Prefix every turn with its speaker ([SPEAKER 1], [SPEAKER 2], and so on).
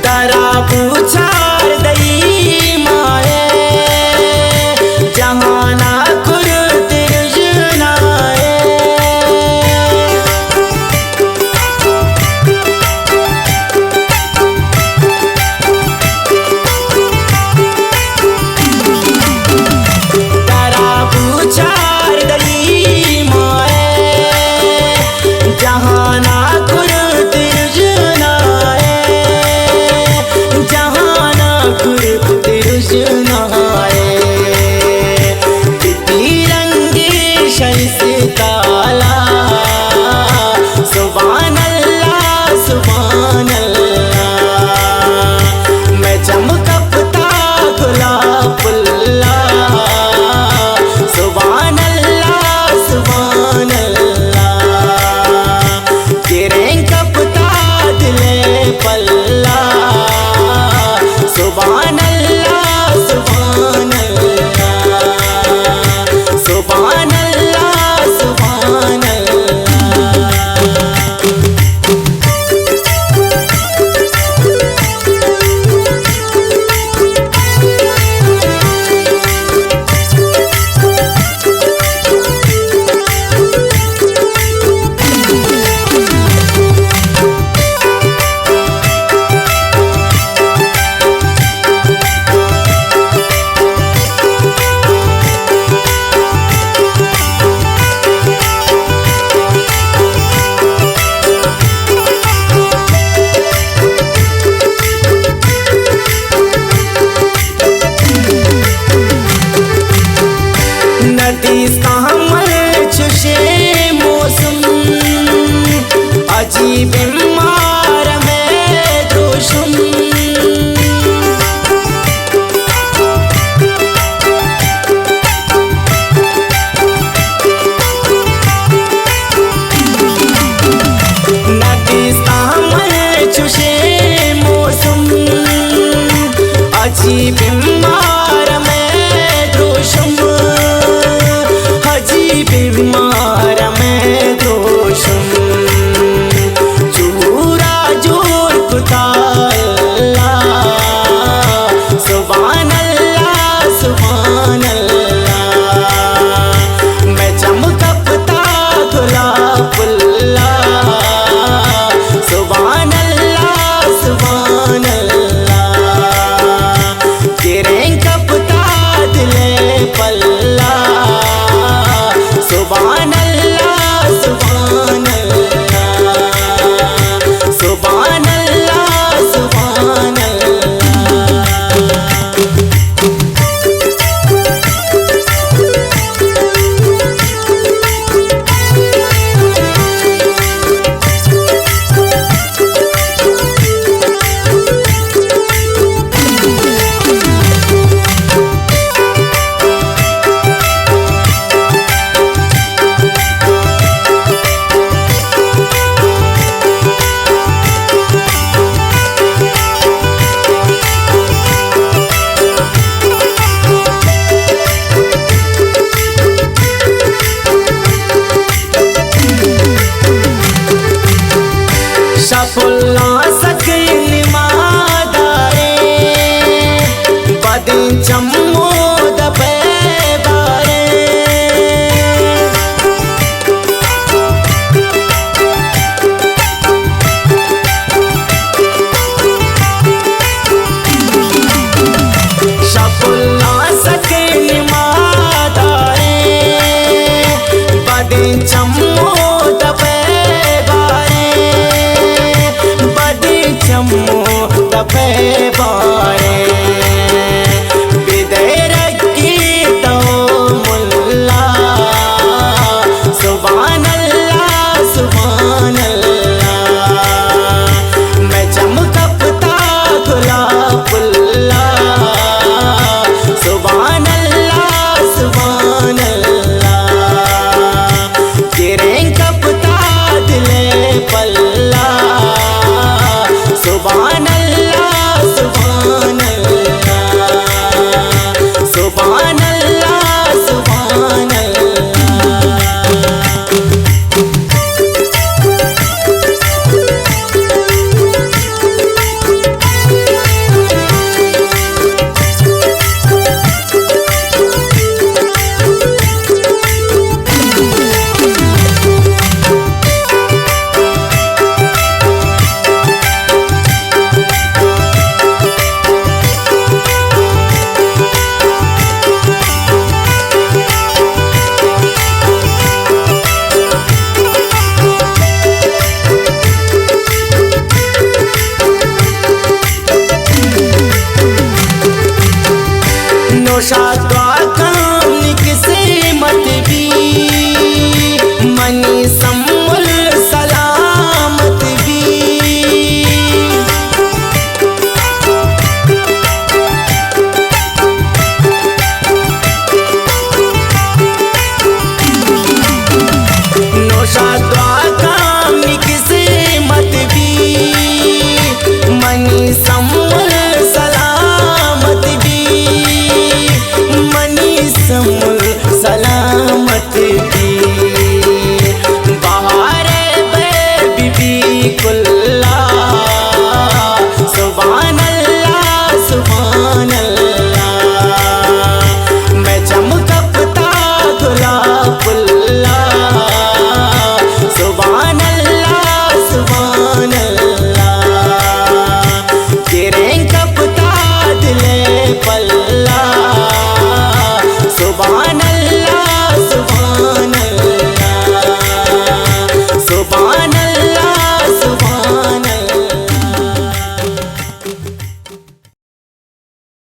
[SPEAKER 1] तारा पूछार दई माए जहाना कुरुत रुजनाए। तारा पूछार दई माए जहाना कुरुत रुजनाए जहाना कुरुत रुजनाए। तिरंगे शैसे ताला सुभान अल्लाह सुभान अल्लाह। मैं चमकता गुलाबुल्ला सुभान अल्लाह सुभान अल्लाह। गिरें कपता दिले पल्ला सुभान अल्लाह सुभान अल्लाह सुभान अल्लाह सुभान अल्लाह। नदी सामल छुशे मौसम अजीब मार में दोषम। नदी सामल छुशे मौसम अजीब मार में दोषम बीमार में दोषम। चूरा जोर खुदा अल्लाह सुभान अल्लाह सुभान अल्लाह। मैं चमकता गुलाबुल्ला सुभान अल्लाह सुभान अल्लाह। गिरें कपता दिले पल्ला सुभान अल्लाह सुभान अल्लाह सुभान अल्लाह सुभान शफुल्ला सकीन मादारे बदिन चम्मो दबे बारे। शफुल्ला सकीन मादारे बदिन चम्मो दबे चम्मो दबे बारे। बिदेर की तो मुल्ला सुभान अल्लाह सुभान अल्लाह। मैं चमकता गुलाबुल्ला सुभान अल्लाह सुभान अल्लाह। गिरें कपता दिले पल्ला सुभान अल्लाह सुभान संवल